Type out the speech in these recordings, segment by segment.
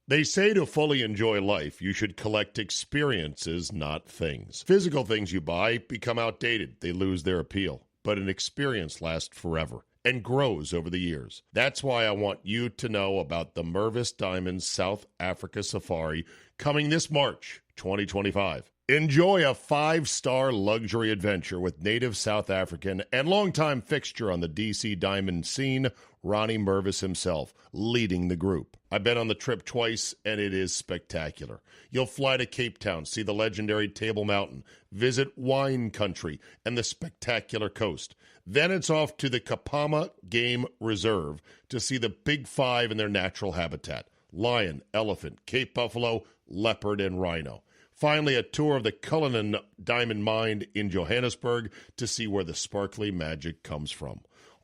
They say to fully enjoy life, you should collect experiences, not things. Physical things you buy become outdated. They lose their appeal. But an experience lasts forever and grows over the years. That's why I want you to know about the Mervis Diamonds South Africa Safari coming this March 2025. Enjoy a 5-star luxury adventure with native South African and longtime fixture on the DC Diamond scene, Ronnie Mervis himself, leading the group. I've been on the trip twice, and it is spectacular. You'll fly to Cape Town, see the legendary Table Mountain, visit wine country and the spectacular coast. Then it's off to the Kapama Game Reserve to see the Big Five in their natural habitat: lion, elephant, Cape buffalo, leopard, and rhino. Finally, a tour of the Cullinan Diamond Mine in Johannesburg to see where the sparkly magic comes from.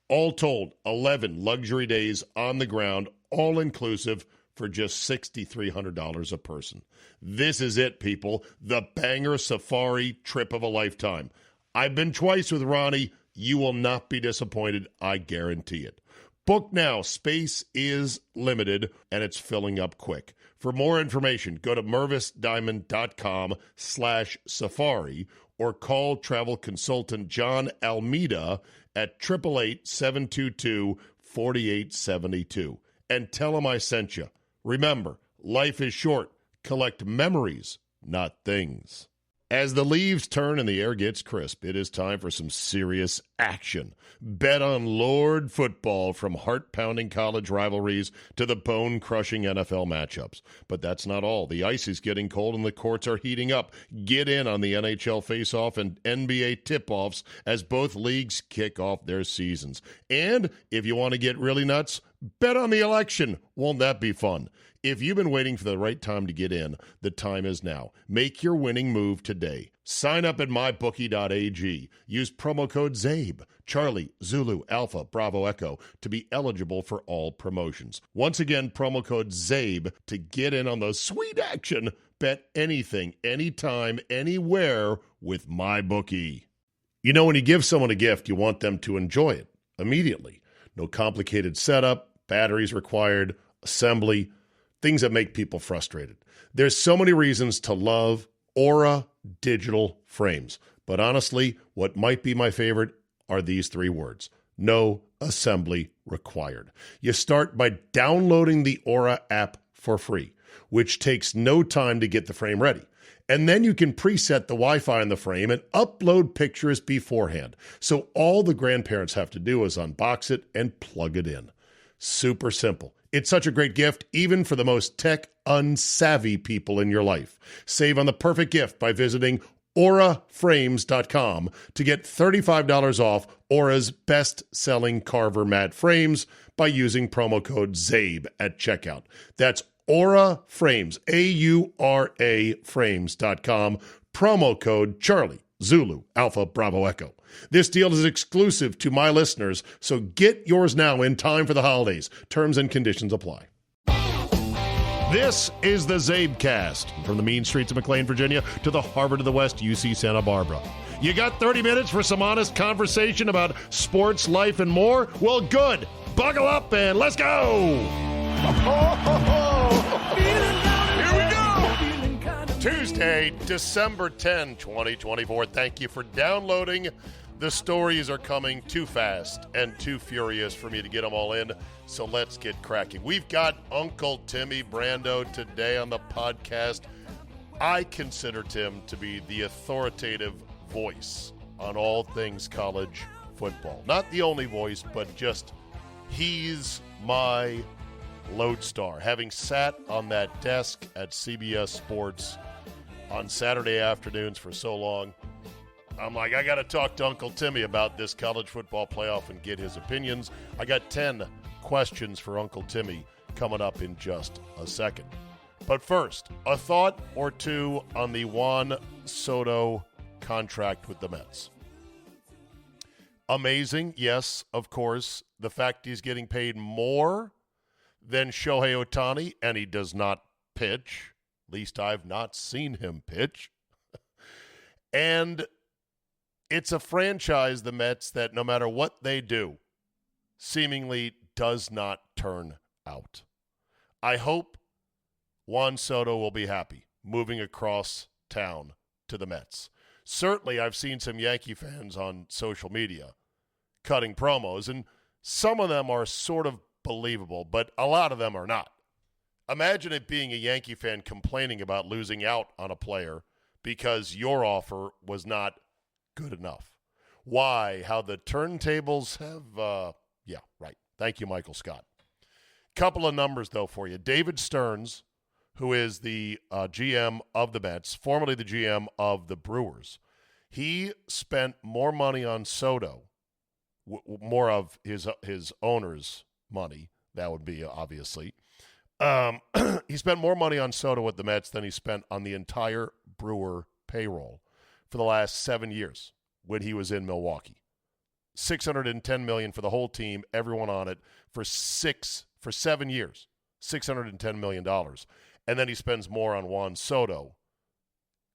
All told, 11 luxury days on the ground, all-inclusive, for just $6,300 a person. This is it, people. The banger safari trip of a lifetime. I've been twice with Ronnie. You will not be disappointed. I guarantee it. Book now. Space is limited, and it's filling up quick. For more information, go to mervisdiamond.com/safari or call travel consultant John Almeida at 888-722-4872 and tell him I sent you. Remember, life is short. Collect memories, not things. As the leaves turn and the air gets crisp, it is time for some serious action. Bet on Lord football, from heart-pounding college rivalries to the bone-crushing NFL matchups. But that's not all. The ice is getting cold and the courts are heating up. Get in on the NHL face-off and NBA tip-offs as both leagues kick off their seasons. And if you want to get really nuts, bet on the election. Won't that be fun? If you've been waiting for the right time to get in, the time is now. Make your winning move today. Sign up at mybookie.ag. Use promo code ZABE, Charlie, Zulu, Alpha, Bravo, Echo, to be eligible for all promotions. Once again, promo code ZABE to get in on the sweet action. Bet anything, anytime, anywhere with MyBookie. You know, when you give someone a gift, you want them to enjoy it immediately. No complicated setup, batteries required, assembly, things that make people frustrated. There's so many reasons to love Aura digital frames. But honestly, what might be my favorite are these 3 words: no assembly required. You start by downloading the Aura app for free, which takes no time to get the frame ready. And then you can preset the Wi-Fi in the frame and upload pictures beforehand. So all the grandparents have to do is unbox it and plug it in. Super simple. It's such a great gift, even for the most tech-unsavvy people in your life. Save on the perfect gift by visiting auraframes.com to get $35 off Aura's best-selling Carver matte frames by using promo code ZABE at checkout. That's Aura Frames, A-U-R-A frames.com, promo code Charlie, Zulu, Alpha, Bravo, Echo. This deal is exclusive to my listeners, so get yours now in time for the holidays. Terms and conditions apply. This is the CzabeCast, from the mean streets of McLean, Virginia, to the Harvard of the West, UC Santa Barbara. You got 30 minutes for some honest conversation about sports, life, and more? Well, good. Buckle up and let's go. Here we go. Tuesday, December 10, 2024. Thank you for downloading. The stories are coming too fast and too furious for me to get them all in, so let's get cracking. We've got Uncle Timmy Brando today on the podcast. I consider Tim to be the authoritative voice on all things college football. Not the only voice, but just he's my lodestar. Having sat on that desk at CBS Sports on Saturday afternoons for so long, I'm like, I got to talk to Uncle Timmy about this college football playoff and get his opinions. I got 10 questions for Uncle Timmy coming up in just a second. But first, a thought or two on the Juan Soto contract with the Mets. Amazing, yes, of course. The fact he's getting paid more than Shohei Ohtani, and he does not pitch. At least I've not seen him pitch. And it's a franchise, the Mets, that no matter what they do, seemingly does not turn out. I hope Juan Soto will be happy moving across town to the Mets. Certainly, I've seen some Yankee fans on social media cutting promos, and some of them are sort of believable, but a lot of them are not. Imagine it being a Yankee fan complaining about losing out on a player because your offer was not good enough. Why? How the turntables have, yeah, right. Thank you, Michael Scott. Couple of numbers, though, for you. David Stearns, who is the GM of the Mets, formerly the GM of the Brewers, he spent more money on Soto, more of his owner's money, that would be obviously. He spent more money on Soto at the Mets than he spent on the entire Brewer payroll for the last 7 years when he was in Milwaukee. $610 million for the whole team, everyone on it, for 7 years. $610 million. And then he spends more on Juan Soto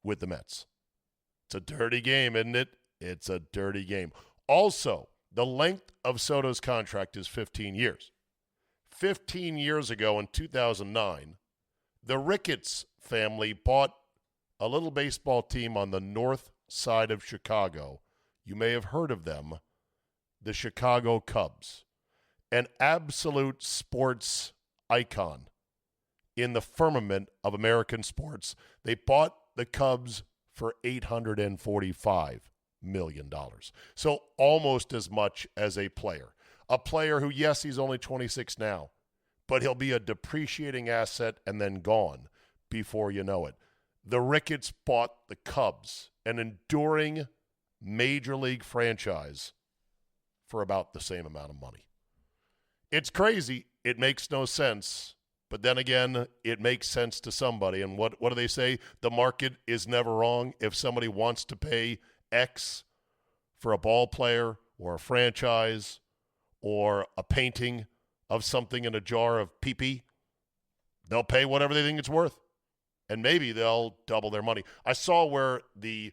with the Mets. It's a dirty game, isn't it? It's a dirty game. Also, the length of Soto's contract is 15 years. 15 years ago in 2009, the Ricketts family bought a little baseball team on the north side of Chicago. You may have heard of them, the Chicago Cubs, an absolute sports icon in the firmament of American sports. They bought the Cubs for $845 million. So almost as much as a player. A player who, yes, he's only 26 now, but he'll be a depreciating asset and then gone before you know it. The Ricketts bought the Cubs, an enduring major league franchise, for about the same amount of money. It's crazy. It makes no sense. But then again, it makes sense to somebody. And what do they say? The market is never wrong. If somebody wants to pay X for a ball player or a franchise or a painting of something in a jar of pee-pee, they'll pay whatever they think it's worth. And maybe they'll double their money. I saw where the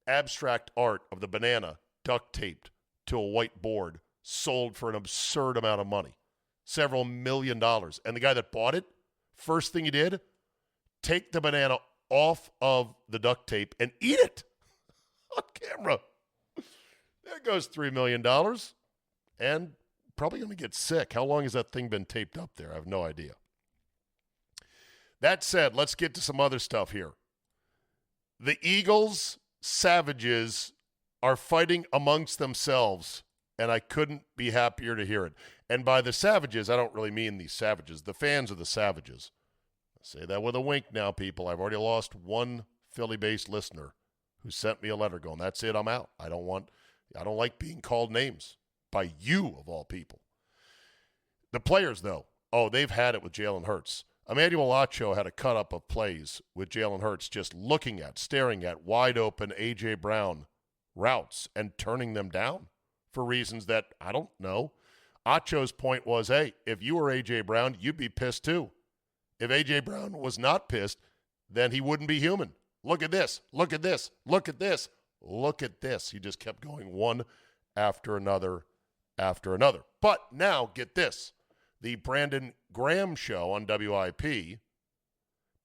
abstract art of the banana duct taped to a white board sold for an absurd amount of money. Several $1 million. And the guy that bought it, first thing he did, take the banana off of the duct tape and eat it on camera. There goes $3 million. And probably going to get sick. How long has that thing been taped up there? I have no idea. That said, let's get to some other stuff here. The Eagles, Savages, are fighting amongst themselves, and I couldn't be happier to hear it. And by the Savages, I don't really mean the Savages, the fans of the Savages. I say that with a wink now, people. I've already lost one Philly-based listener who sent me a letter going, that's it, I'm out. I don't like being called names by you, of all people. The players, though, they've had it with Jalen Hurts. Emmanuel Acho had a cut-up of plays with Jalen Hurts just staring at wide-open A.J. Brown routes and turning them down for reasons that I don't know. Acho's point was, hey, if you were A.J. Brown, you'd be pissed too. If A.J. Brown was not pissed, then he wouldn't be human. Look at this. Look at this. Look at this. Look at this. He just kept going one after another after another. But now, get this. The Brandon Graham show on WIP,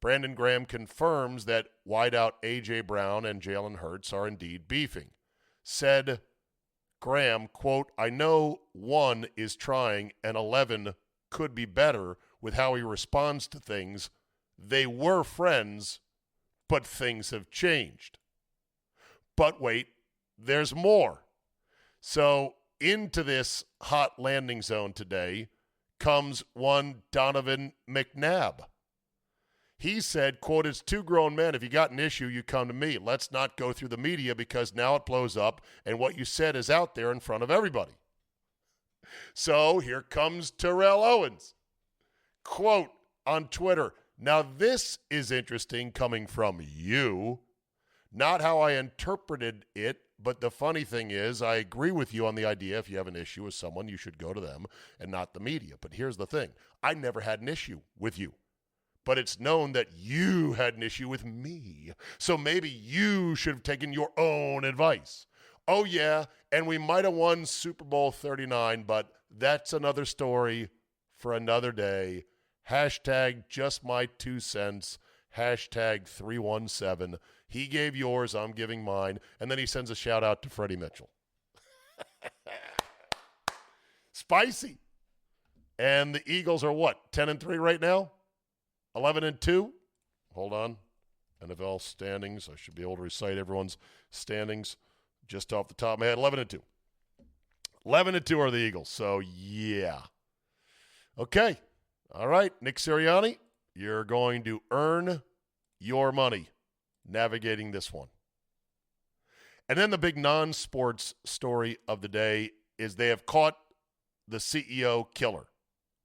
Brandon Graham confirms that wideout A.J. Brown and Jalen Hurts are indeed beefing. Said Graham, quote, I know 1 is trying and 11 could be better with how he responds to things. They were friends, but things have changed. But wait, there's more. So into this hot landing zone today comes one Donovan McNabb. He said, quote, it's 2 grown men. If you got an issue, you come to me. Let's not go through the media because now it blows up and what you said is out there in front of everybody. So here comes Terrell Owens. Quote on Twitter, now this is interesting coming from you. Not how I interpreted it, but the funny thing is I agree with you on the idea if you have an issue with someone, you should go to them and not the media. But here's the thing. I never had an issue with you. But it's known that you had an issue with me. So maybe you should have taken your own advice. Oh, yeah, and we might have won Super Bowl 39, but that's another story for another day. Hashtag just my 2 cents. Hashtag 317. He gave yours, I'm giving mine. And then he sends a shout out to Freddie Mitchell. Spicy. And the Eagles are what? 10-3 right now? 11-2? Hold on. NFL standings. I should be able to recite everyone's standings just off the top of my head. 11-2. 11-2 are the Eagles. So, yeah. Okay. All right. Nick Sirianni, you're going to earn your money navigating this one. And then the big non-sports story of the day is they have caught the CEO killer,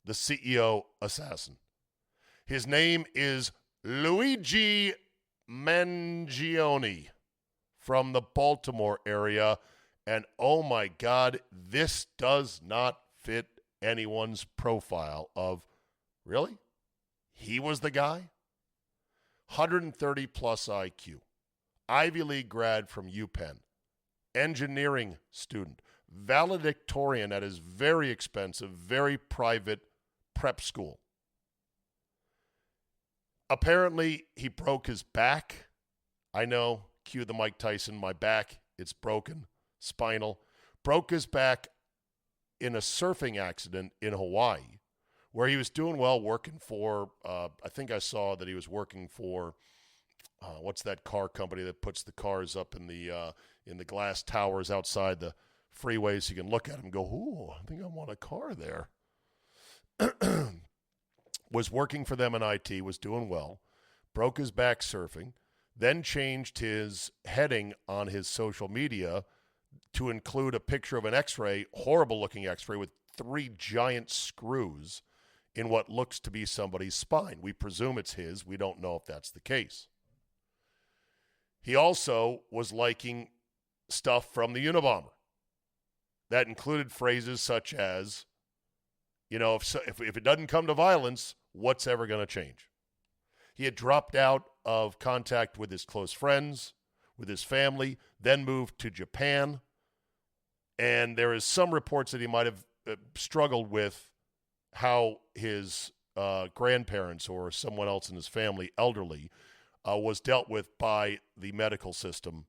the CEO assassin. His name is Luigi Mangione from the Baltimore area. And oh my God, this does not fit anyone's profile of, really? He was the guy? 130 plus IQ, Ivy League grad from UPenn, engineering student, valedictorian at his very expensive, very private prep school. Apparently, he broke his back. I know, cue the Mike Tyson, my back, it's broken, spinal. Broke his back in a surfing accident in Hawaii, where he was doing well working for, I think I saw that he was working for, what's that car company that puts the cars up in the glass towers outside the freeways? You can look at them and go, ooh, I think I want a car there. Was working for them in IT, was doing well, broke his back surfing, then changed his heading on his social media to include a picture of an x-ray, horrible-looking x-ray with 3 giant screws in what looks to be somebody's spine. We presume it's his. We don't know if that's the case. He also was liking stuff from the Unabomber. That included phrases such as, you know, if it doesn't come to violence, what's ever going to change? He had dropped out of contact with his close friends, with his family, then moved to Japan. And there is some reports that he might have struggled with how his grandparents or someone else in his family, elderly, was dealt with by the medical system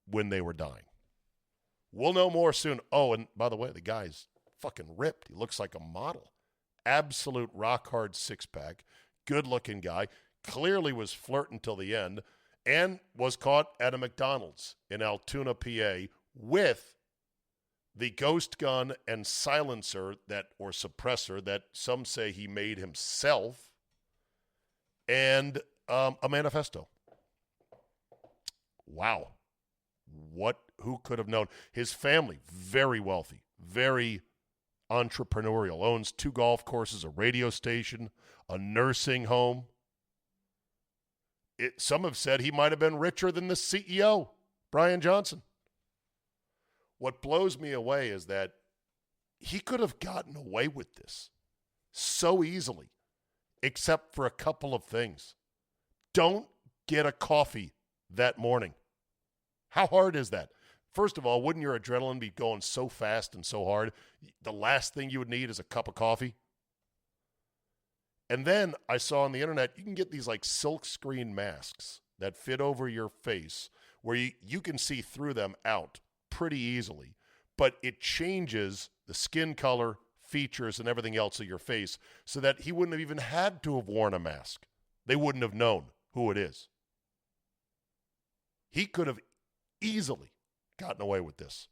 when they were dying. We'll know more soon. Oh, and by the way, the guy's fucking ripped. He looks like a model. Absolute rock-hard six-pack. Good-looking guy. Clearly was flirting till the end and was caught at a McDonald's in Altoona, PA with the ghost gun and silencer or suppressor that some say he made himself, and a manifesto. Wow. Who could have known? His family, very wealthy, very entrepreneurial, owns 2 golf courses, a radio station, a nursing home. Some have said he might have been richer than the CEO, Brian Johnson. What blows me away is that he could have gotten away with this so easily, except for a couple of things. Don't get a coffee that morning. How hard is that? First of all, wouldn't your adrenaline be going so fast and so hard? The last thing you would need is a cup of coffee. And then I saw on the internet, you can get these like silk screen masks that fit over your face where you can see through them out pretty easily, but it changes the skin color, features, and everything else of your face so that he wouldn't have even had to have worn a mask. They wouldn't have known who it is. He could have easily gotten away with this,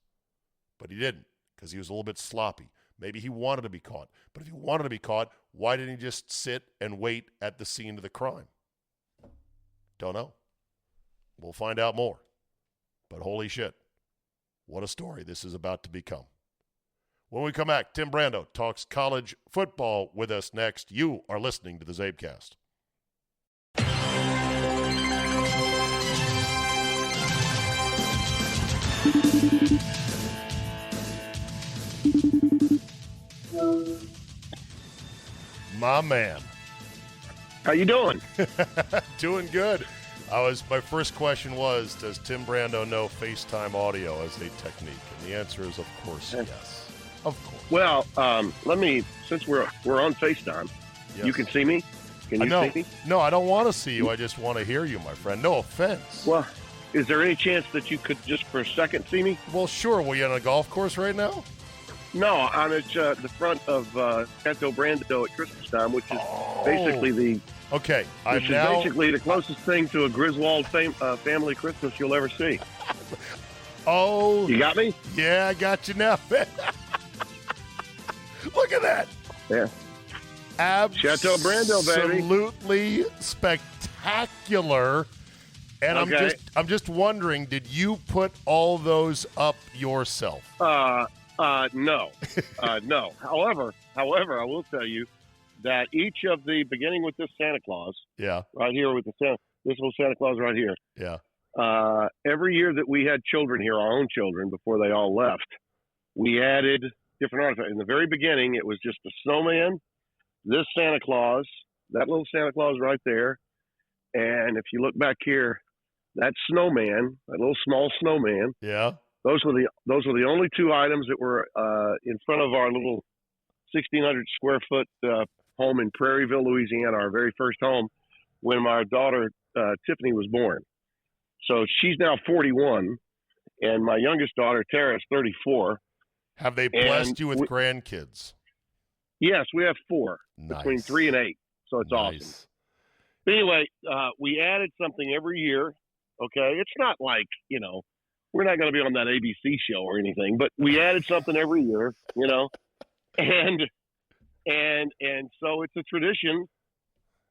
but he didn't because he was a little bit sloppy. Maybe he wanted to be caught, but if he wanted to be caught, why didn't he just sit and wait at the scene of the crime? Don't know. We'll find out more, but holy shit, what a story this is about to become. When we come back, Tim Brando talks college football with us next. You are listening to the CzabeCast. My man. How you doing? Doing good. My first question was, does Tim Brando know FaceTime audio as a technique? And the answer is, of course, yes. Of course. Well, since we're on FaceTime, Yes. You can see me? Can you see me? No, I don't want to see you. I just want to hear you, my friend. No offense. Well, is there any chance that you could just for a second see me? Well, sure. Were you on a golf course right now? No, I'm at the front of TIM BRANDO at Christmas time, which is basically the basically the closest thing to a Griswold family Christmas you'll ever see. Oh, you got me? Yeah, I got you now. Look at that. Yeah. Chateau Brando, baby. Absolutely spectacular. And okay. I'm just wondering, did you put all those up yourself? No. No. However, I will tell you that each of the, beginning with this Santa Claus, right here with this little Santa Claus right here, every year that we had children here, our own children, before they all left, we added different artifacts. In the very beginning, it was just a snowman, this Santa Claus, that little Santa Claus right there, and if you look back here, that snowman, that little small snowman, those were the only two items that were in front of our little 1,600 square foot home in Prairieville, Louisiana, our very first home, when my daughter Tiffany was born. So she's now 41, and my youngest daughter Tara is 34. Have they blessed you with grandkids? Yes, we have 4 between 3 and 8. So it's awesome. But anyway, we added something every year. Okay, it's not like we're not going to be on that ABC show or anything, but we added something every year, and so it's a tradition,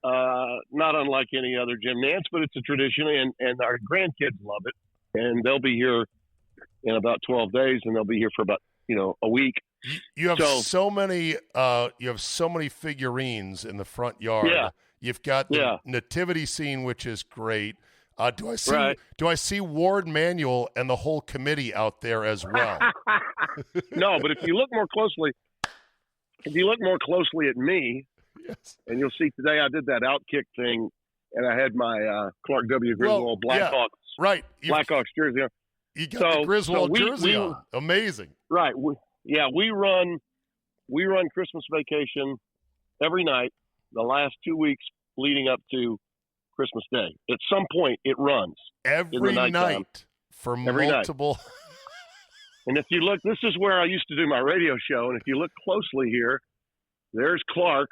not unlike any other Jim Nance, but it's a tradition, and our grandkids love it, and they'll be here in about 12 days, and they'll be here for about a week. You have so many figurines in the front yard. Yeah. You've got the nativity scene, which is great. Do I see Ward Manuel and the whole committee out there as well? No, but if you look more closely at me, and you'll see today I did that outkick thing, and I had my Clark W. Griswold Blackhawks jersey on. You got the Griswold jersey on. Amazing. Right. We run Christmas Vacation every night the last 2 weeks leading up to Christmas Day. At some point, it runs every night for multiple. Night. And if you look, this is where I used to do my radio show. And if you look closely here, there's Clark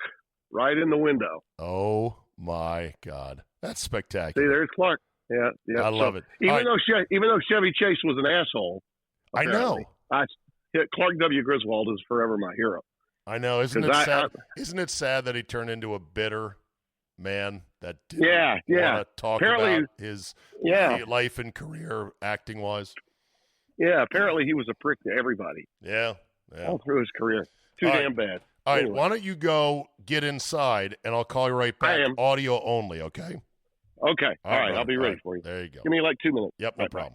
right in the window. Oh my God, that's spectacular! See, there's Clark. Yeah. I love it. Even though Chevy Chase was an asshole, apparently. I know. Clark W. Griswold is forever my hero. I know. Isn't it sad? Isn't it sad that he turned into a bitter man that didn't want to talk about his life and career acting wise? Yeah, apparently he was a prick to everybody. Yeah. All through his career. Too damn bad. All right, why don't you go get inside, and I'll call you right back. Audio only, okay? Okay. All right, I'll be ready for you. There you go. Give me like 2 minutes. Yep, no problem.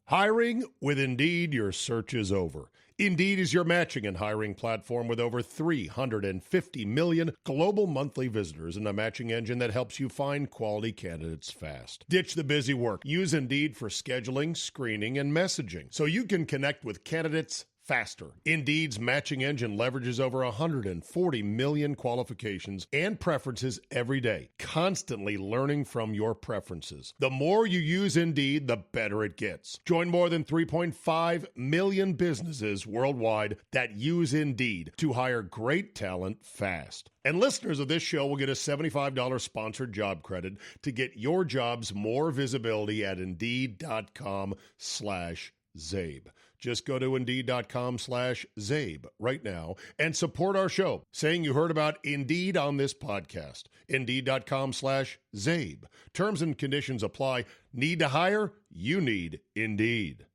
Hiring with Indeed, your search is over. Indeed is your matching and hiring platform with over 350 million global monthly visitors and a matching engine that helps you find quality candidates fast. Ditch the busy work. Use Indeed for scheduling, screening, and messaging so you can connect with candidates faster. Indeed's matching engine leverages over 140 million qualifications and preferences every day, constantly learning from your preferences. The more you use Indeed, the better it gets. Join more than 3.5 million businesses worldwide that use Indeed to hire great talent fast. And listeners of this show will get a $75 sponsored job credit to get your jobs more visibility at Indeed.com/Czabe. Just go to Indeed.com/Czabe right now and support our show, saying you heard about Indeed on this podcast. Indeed.com/Czabe. Terms and conditions apply. Need to hire? You need Indeed.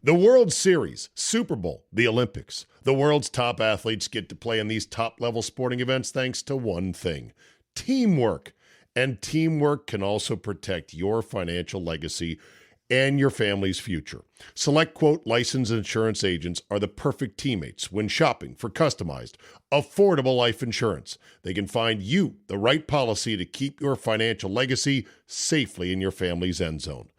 The World Series, Super Bowl, the Olympics. The world's top athletes get to play in these top-level sporting events thanks to one thing: teamwork. And teamwork can also protect your financial legacy and your family's future. Select Quote licensed insurance agents are the perfect teammates when shopping for customized, affordable life insurance. They can find you the right policy to keep your financial legacy safely in your family's end zone.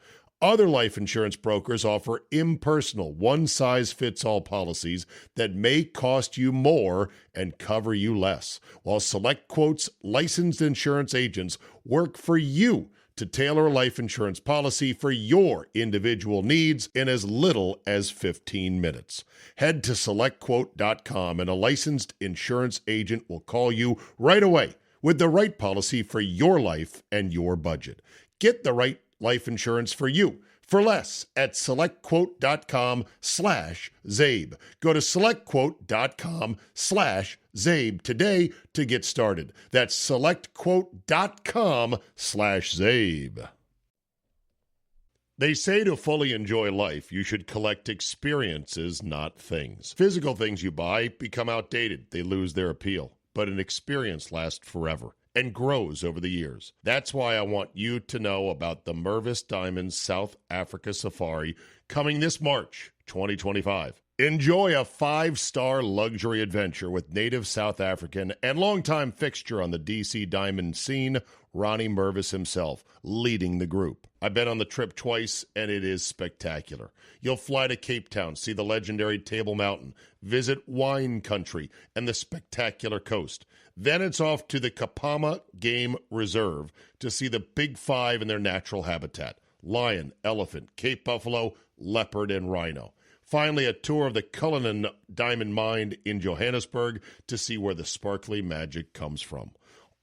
Other life insurance brokers offer impersonal, one-size-fits-all policies that may cost you more and cover you less, while SelectQuote's licensed insurance agents work for you to tailor a life insurance policy for your individual needs in as little as 15 minutes. Head to SelectQuote.com and a licensed insurance agent will call you right away with the right policy for your life and your budget. Get the right life insurance for you for less at SelectQuote.com/Czabe. Go to SelectQuote.com/Czabe today to get started. That's SelectQuote.com/Czabe. They say to fully enjoy life, you should collect experiences, not things. Physical things you buy become outdated. They lose their appeal. But an experience lasts forever and grows over the years. That's why I want you to know about the Mervis Diamonds South Africa Safari coming this March 2025. Enjoy a 5-star luxury adventure with native South African and longtime fixture on the DC Diamond scene, Ronnie Mervis himself, leading the group. I've been on the trip twice, and it is spectacular. You'll fly to Cape Town, see the legendary Table Mountain, visit wine country and the spectacular coast. Then it's off to the Kapama Game Reserve to see the Big Five in their natural habitat: lion, elephant, Cape buffalo, leopard, and rhino. Finally, a tour of the Cullinan Diamond Mine in Johannesburg to see where the sparkly magic comes from.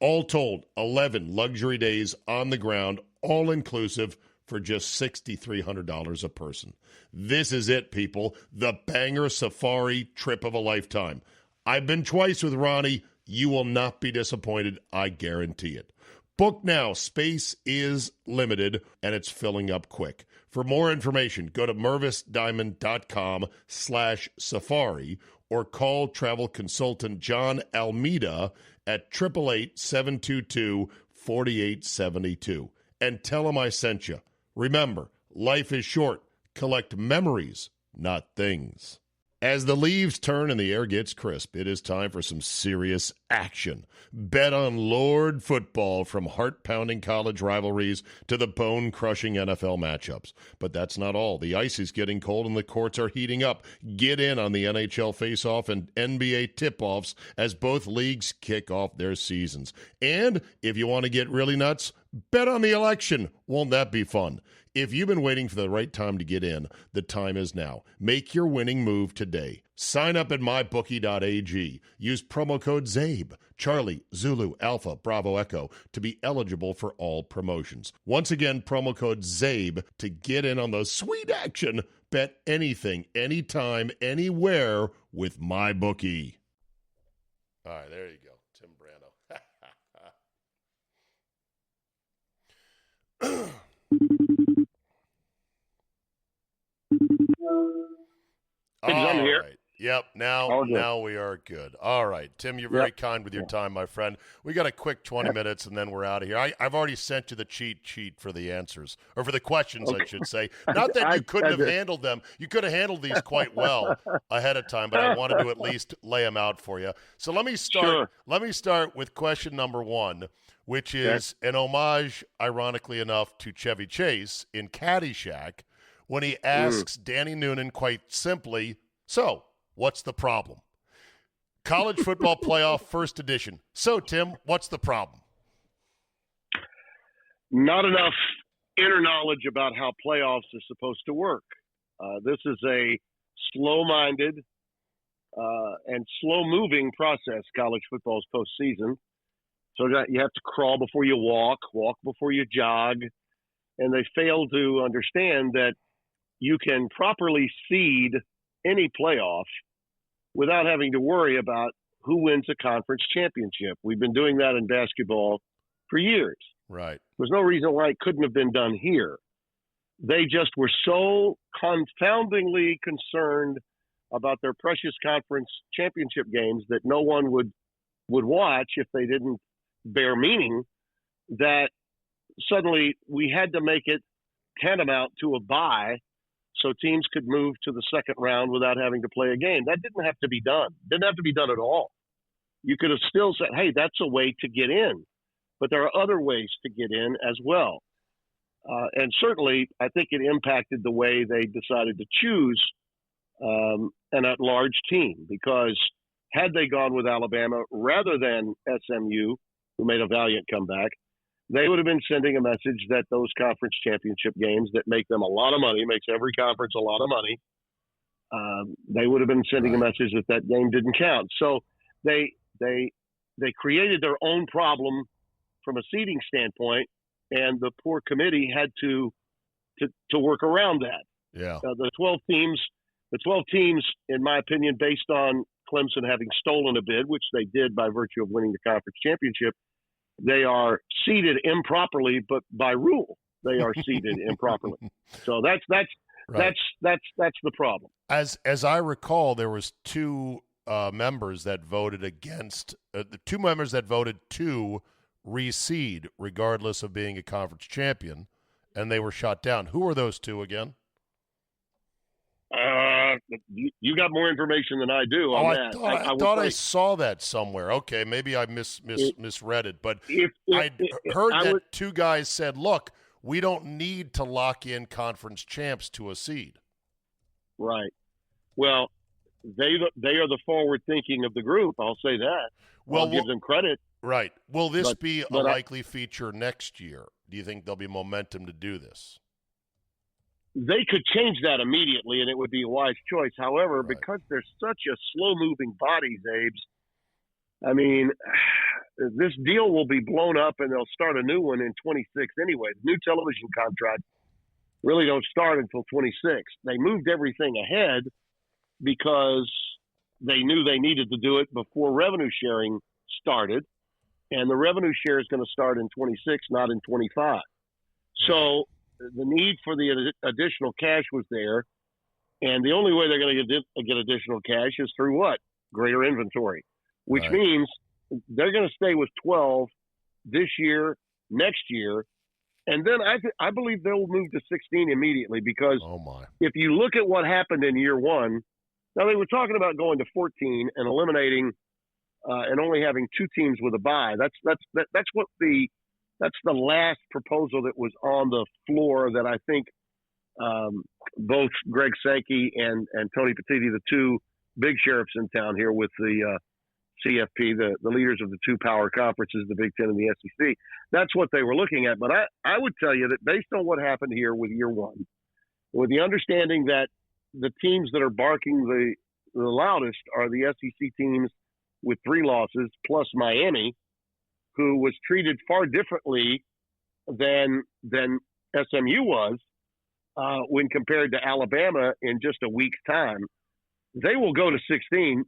All told, 11 luxury days on the ground, all-inclusive, for just $6,300 a person. This is it, people. The banger safari trip of a lifetime. I've been twice with Ronnie. You will not be disappointed. I guarantee it. Book now. Space is limited, and it's filling up quick. For more information, go to mervisdiamond.com/safari or call travel consultant John Almeida at 888-722-4872 and tell him I sent you. Remember, life is short. Collect memories, not things. As the leaves turn and the air gets crisp, it is time for some serious action. Bet on Lord football, from heart-pounding college rivalries to the bone-crushing NFL matchups. But that's not all. The ice is getting cold and the courts are heating up. Get in on the NHL face-off and NBA tip-offs as both leagues kick off their seasons. And if you want to get really nuts, bet on the election. Won't that be fun? If you've been waiting for the right time to get in, the time is now. Make your winning move today. Sign up at mybookie.ag. Use promo code Czabe, Charlie, Zulu, Alpha, Bravo, Echo, to be eligible for all promotions. Once again, promo code Czabe to get in on the sweet action. Bet anything, anytime, anywhere with MyBookie. All right, there you go. Tim Brando. I'm here. Right. Yep, now we are good. All right, Tim, you're very kind with your time, my friend. We got a quick 20 minutes, and then we're out of here. I've already sent you the cheat sheet for the answers, or for the questions, I should say. Not that you couldn't have handled them. You could have handled these quite well ahead of time, but I wanted to at least lay them out for you. So let me start. Sure. Let me start with question number one, which is an homage, ironically enough, to Chevy Chase in Caddyshack, when he asks Danny Noonan quite simply, so, what's the problem? College Football Playoff First Edition. So, Tim, what's the problem? Not enough inner knowledge about how playoffs are supposed to work. This is a slow-minded and slow-moving process, college football's postseason. So you have to crawl before you walk before you jog. And they fail to understand that you can properly seed any playoff without having to worry about who wins a conference championship. We've been doing that in basketball for years. Right. There's no reason why it couldn't have been done here. They just were so confoundingly concerned about their precious conference championship games that no one would watch if they didn't bear meaning, that suddenly we had to make it tantamount to a bye so teams could move to the second round without having to play a game. That didn't have to be done. Didn't have to be done at all. You could have still said, hey, that's a way to get in. But there are other ways to get in as well. And certainly, I think it impacted the way they decided to choose an at-large team, because had they gone with Alabama rather than SMU, who made a valiant comeback, they would have been sending a message that those conference championship games that make them a lot of money, makes every conference a lot of money, they would have been sending a message that that game didn't count. So they created their own problem from a seeding standpoint, and the poor committee had to work around that. Yeah. The 12 teams, in my opinion, based on Clemson having stolen a bid, which they did by virtue of winning the conference championship, they are seeded improperly, but by rule, they are seeded improperly. So that's the problem. As I recall, there was two members that voted against the two members that voted to reseed, regardless of being a conference champion, and they were shot down. Who were those two again? You got more information than I do on that. I thought I saw that somewhere. Okay, maybe I misread it, but I heard that two guys said, "Look, we don't need to lock in conference champs to a seed." Right. Well, they are the forward thinking of the group. I'll say that. I'll give them credit. Right. Will this be a likely feature next year? Do you think there'll be momentum to do this? They could change that immediately, and it would be a wise choice. However, because they're such a slow-moving body, Zabes, I mean, this deal will be blown up, and they'll start a new one in 26 anyway. The new television contract really don't start until 26. They moved everything ahead because they knew they needed to do it before revenue sharing started, and the revenue share is going to start in 26, not in 25. So the need for the additional cash was there, and the only way they're going to get additional cash is through what? Greater inventory, which means they're going to stay with 12 this year, next year, and then I believe they'll move to 16 immediately, because if you look at what happened in year one, now they were talking about going to 14 and eliminating and only having two teams with a bye. That's the last proposal that was on the floor that I think both Greg Sankey and Tony Petitti, the two big sheriffs in town here with the CFP, the leaders of the two power conferences, the Big Ten and the SEC, that's what they were looking at. But I would tell you that based on what happened here with year one, with the understanding that the teams that are barking the loudest are the SEC teams with 3 losses, plus Miami, who was treated far differently than SMU was when compared to Alabama in just a week's time. They will go to 16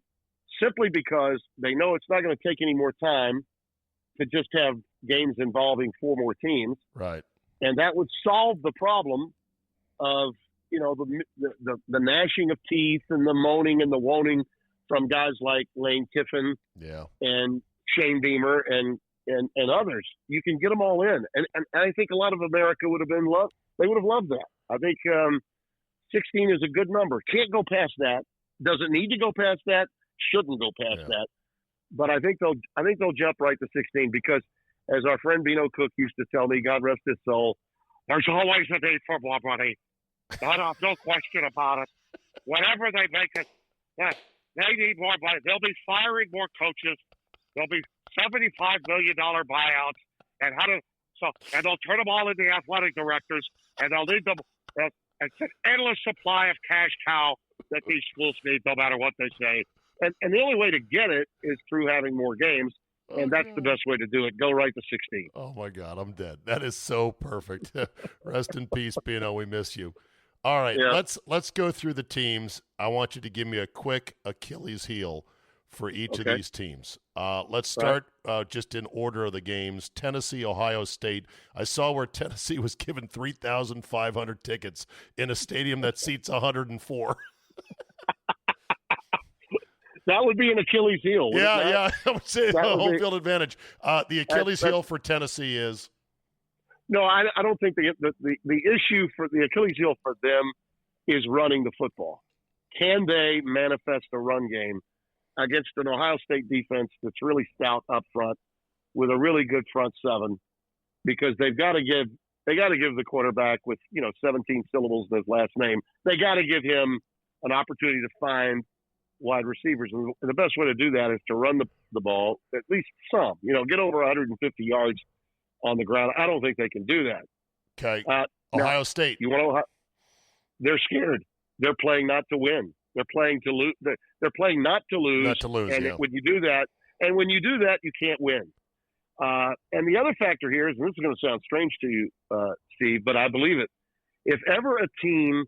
simply because they know it's not going to take any more time to just have games involving 4 more teams. Right. And that would solve the problem of, the gnashing of teeth and the moaning and the woning from guys like Lane Kiffin and Shane Beamer and others. You can get them all in. And I think a lot of America would have they would have loved that. I think 16 is a good number. Can't go past that. Doesn't need to go past that. Shouldn't go past that. But I think they'll jump right to 16, because as our friend Bino Cook used to tell me, God rest his soul, there's always a need for more money. No question about it. Whatever they make it, they need more money. They'll be firing more coaches. There'll be $75 million buyouts, and they'll turn them all into athletic directors, and they'll need them. It's an endless supply of cash cow that these schools need, no matter what they say. And the only way to get it is through having more games, and that's the best way to do it. Go right to 16. Oh my God, I'm dead. That is so perfect. Rest in peace, Bino. We miss you. All right, let's go through the teams. I want you to give me a quick Achilles heel for each of these teams. Let's start just in order of the games. Tennessee, Ohio State. I saw where Tennessee was given 3,500 tickets in a stadium that seats 104. That would be an Achilles heel. I would say home field advantage. The Achilles heel for Tennessee is? No, I don't think the issue for the Achilles heel for them is running the football. Can they manifest a run game against an Ohio State defense that's really stout up front with a really good front seven? Because they've got to give they got to give the quarterback with 17 syllables in his last name. They got to give him an opportunity to find wide receivers, and the best way to do that is to run the ball at least some. Get over 150 yards on the ground. I don't think they can do that. Okay. Ohio State. You want to? They're scared. They're playing not to win. They're playing to lose. They're playing not to lose. Not to lose. And yeah. when you do that, you can't win. And the other factor here is, and this is going to sound strange to you, Steve, but I believe it. If ever a team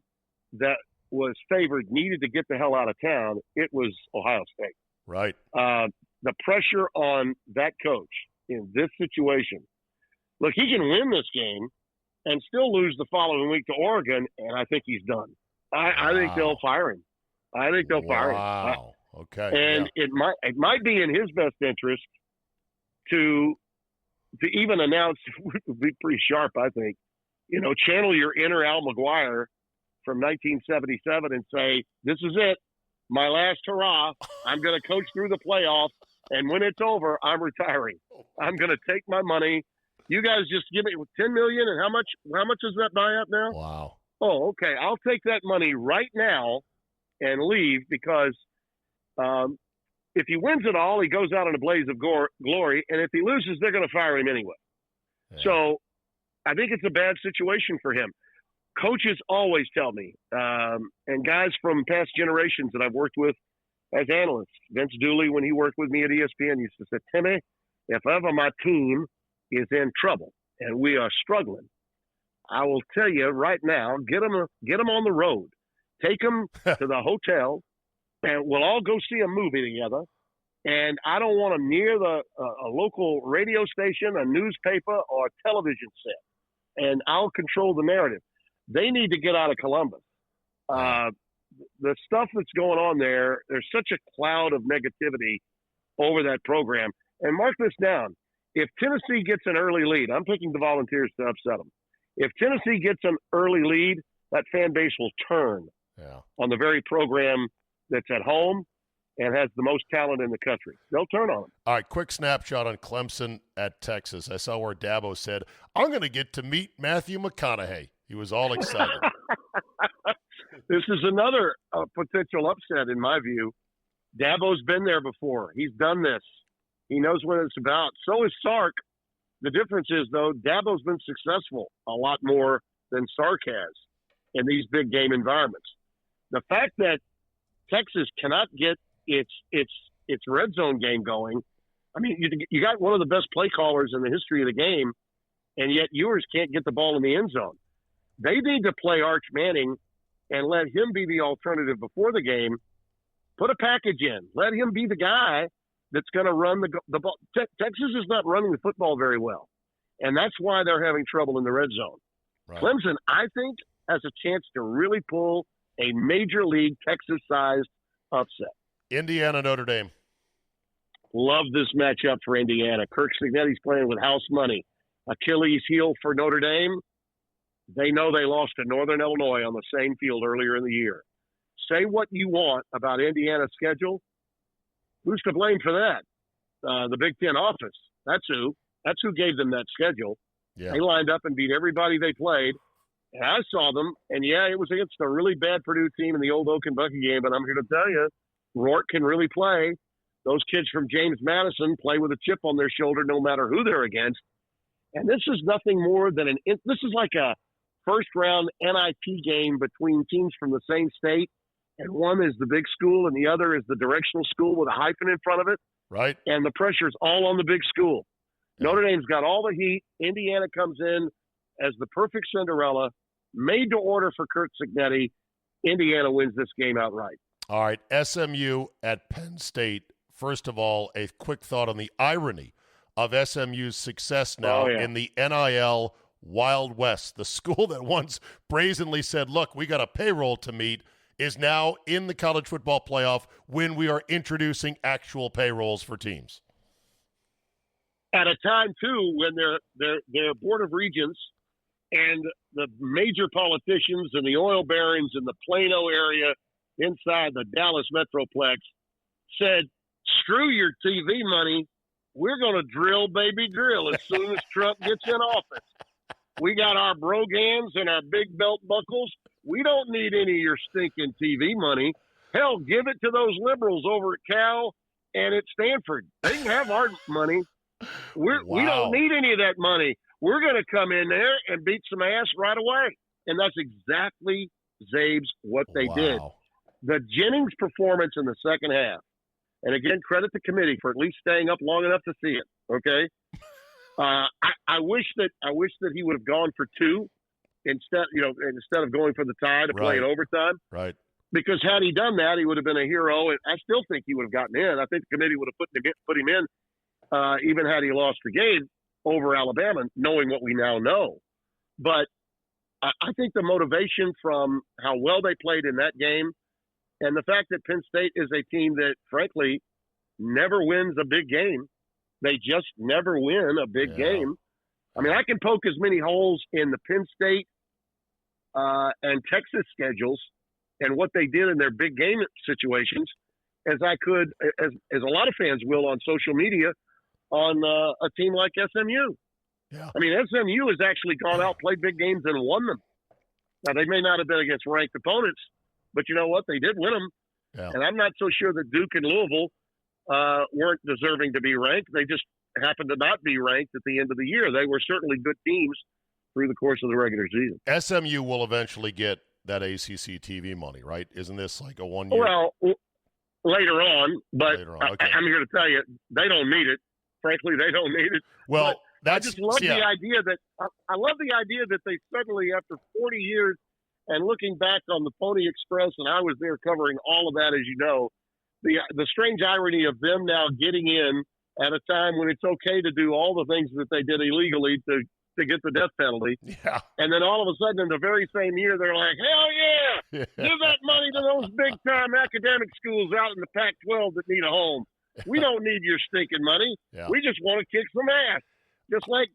that was favored needed to get the hell out of town, it was Ohio State. Right. The pressure on that coach in this situation. Look, he can win this game and still lose the following week to Oregon, and I think he's done. I think they'll fire him. I think they'll fire him. Wow. Okay. And it might be in his best interest to even announce, would be pretty sharp, I think, channel your inner Al McGuire from 1977 and say, this is it, my last hurrah. I'm going to coach through the playoffs, and when it's over, I'm retiring. I'm going to take my money. You guys just give me $10 million, and how much is that buyout now? Wow. Oh, okay. I'll take that money right now and leave, because if he wins it all, he goes out in a blaze of glory, and if he loses, they're going to fire him anyway. Yeah. So I think it's a bad situation for him. Coaches always tell me, and guys from past generations that I've worked with as analysts, Vince Dooley, when he worked with me at ESPN, used to say, Timmy, if ever my team is in trouble and we are struggling, I will tell you right now, get them on the road. Take them to the hotel, and we'll all go see a movie together. And I don't want them near a local radio station, a newspaper, or a television set. And I'll control the narrative. They need to get out of Columbus. The stuff that's going on there's such a cloud of negativity over that program. And mark this down. If Tennessee gets an early lead, I'm picking the Volunteers to upset them. If Tennessee gets an early lead, that fan base will turn on the very program that's at home and has the most talent in the country. They'll turn on them. All right, quick snapshot on Clemson at Texas. I saw where Dabo said, I'm going to get to meet Matthew McConaughey. He was all excited. This is another potential upset in my view. Dabo's been there before. He's done this. He knows what it's about. So is Sark. The difference is, though, Dabo's been successful a lot more than Sark has in these big game environments. The fact that Texas cannot get its red zone game going, I mean, you got one of the best play callers in the history of the game, and yet Ewers can't get the ball in the end zone. They need to play Arch Manning and let him be the alternative before the game. Put a package in. Let him be the guy that's going to run the ball. Texas is not running the football very well, and that's why they're having trouble in the red zone. Right. Clemson, I think, has a chance to really pull a major league Texas-sized upset. Indiana, Notre Dame. Love this matchup for Indiana. Kirk Cignetti's playing with house money. Achilles heel for Notre Dame. They know they lost to Northern Illinois on the same field earlier in the year. Say what you want about Indiana's schedule. Who's to blame for that? The Big Ten office. That's who gave them that schedule. Yeah. They lined up and beat everybody they played. And I saw them, and it was against a really bad Purdue team in the old Oak and Bucky game, but I'm here to tell you, Rourke can really play. Those kids from James Madison play with a chip on their shoulder no matter who they're against. And this is nothing more than this is like a first-round NIT game between teams from the same state, and one is the big school and the other is the directional school with a hyphen in front of it. Right. And the pressure's all on the big school. Yeah. Notre Dame's got all the heat. Indiana comes in as the perfect Cinderella, made to order for Kirk Cignetti. Indiana wins this game outright. All right, SMU at Penn State. First of all, a quick thought on the irony of SMU's success now in the NIL Wild West. The school that once brazenly said, look, we got a payroll to meet, is now in the college football playoff when we are introducing actual payrolls for teams. At a time, too, when their Board of Regents and the major politicians and the oil barons in the Plano area inside the Dallas Metroplex said, screw your TV money. We're going to drill, baby, drill as soon as Trump gets in office. We got our brogans and our big belt buckles. We don't need any of your stinking TV money. Hell, give it to those liberals over at Cal and at Stanford. They can have our money. We don't need any of that money. We're going to come in there and beat some ass right away. And that's exactly, Zabes, what they did. The Jennings performance in the second half, and again, credit the committee for at least staying up long enough to see it, okay? I wish that he would have gone for two instead of going for the tie to play in overtime. Right. Because had he done that, he would have been a hero. And I still think he would have gotten in. I think the committee would have put him in, even had he lost the game over Alabama, knowing what we now know. But I think the motivation from how well they played in that game and the fact that Penn State is a team that, frankly, never wins a big game. They just never win a big game. I mean, I can poke as many holes in the Penn State and Texas schedules and what they did in their big game situations as I could, as a lot of fans will on social media, on a team like SMU. Yeah. I mean, SMU has actually gone out, played big games, and won them. Now, they may not have been against ranked opponents, but you know what? They did win them. Yeah. And I'm not so sure that Duke and Louisville weren't deserving to be ranked. They just happened to not be ranked at the end of the year. They were certainly good teams through the course of the regular season. SMU will eventually get that ACC TV money, right? Isn't this like a 1 year? Well, later on, but Okay. I'm here to tell you, they don't need it. Frankly, they don't need it. Well, I just love the idea that I love the idea that they suddenly, after 40 years, and looking back on the Pony Express, and I was there covering all of that, as you know, the strange irony of them now getting in at a time when it's okay to do all the things that they did illegally to get the death penalty. Yeah. And then all of a sudden in the very same year, they're like, hell yeah, give that money to those big-time academic schools out in the Pac-12 that need a home. We don't need your stinking money. Yeah. We just want to kick some ass. Just like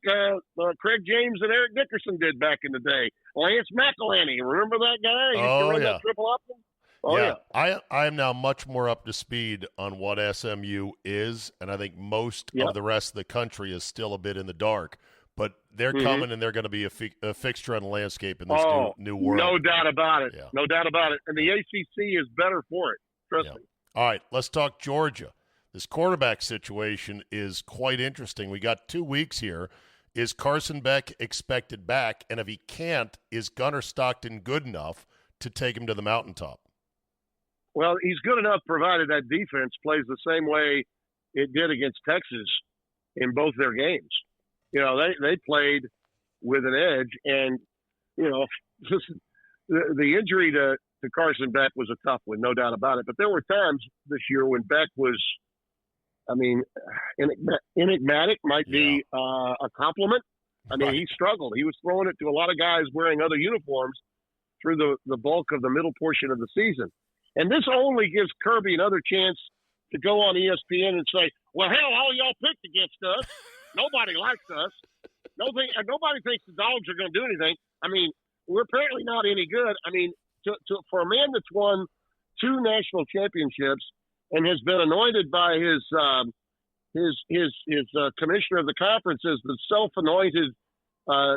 Craig James and Eric Dickerson did back in the day. Lance McElhenney, remember that guy? He used to run that triple option. I am now much more up to speed on what SMU is, and I think most of the rest of the country is still a bit in the dark. But they're coming, and they're going to be a fixture on the landscape in this new world. No doubt about it. Yeah. No doubt about it. And the ACC is better for it. Trust me. All right, let's talk Georgia. This quarterback situation is quite interesting. We got 2 weeks here. Is Carson Beck expected back? And if he can't, is Gunnar Stockton good enough to take him to the mountaintop? Well, he's good enough provided that defense plays the same way it did against Texas in both their games. You know, they played with an edge. And, you know, the injury to Carson Beck was a tough one, no doubt about it. But there were times this year when Beck was, I mean, enigmatic might be a compliment. I mean, he struggled. He was throwing it to a lot of guys wearing other uniforms through the bulk of the middle portion of the season. And this only gives Kirby another chance to go on ESPN and say, well, hell, all y'all picked against us. Nobody likes us. Nobody thinks the Dogs are going to do anything. I mean, we're apparently not any good. I mean, for a man that's won 2 national championships and has been anointed by his commissioner of the conference as the self-anointed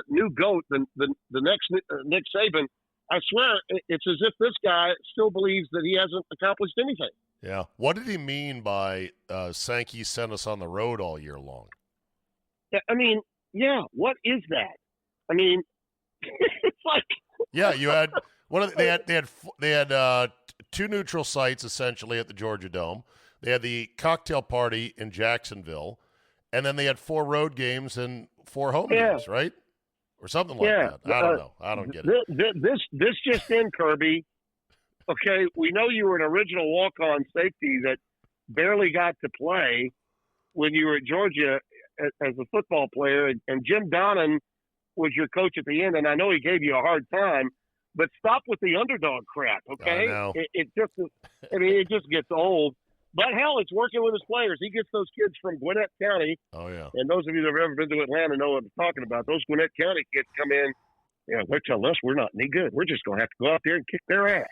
new GOAT, the next Nick Saban, I swear it's as if this guy still believes that he hasn't accomplished anything. Yeah. What did he mean by Sankey sent us on the road all year long? I mean, what is that? I mean, it's like you had they had 2 neutral sites essentially at the Georgia Dome. They had the cocktail party in Jacksonville, and then they had 4 road games and 4 home games, right? Or something like that. I don't know. I don't get it. This just in, Kirby. Okay, we know you were an original walk-on safety that barely got to play when you were at Georgia as a football player, and Jim Donnan was your coach at the end, and I know he gave you a hard time, but stop with the underdog crap, okay? It just gets old. But, hell, it's working with his players. He gets those kids from Gwinnett County. Oh, yeah. And those of you that have ever been to Atlanta know what I'm talking about. Those Gwinnett County kids come in, they're telling us we're not any good. We're just going to have to go out there and kick their ass.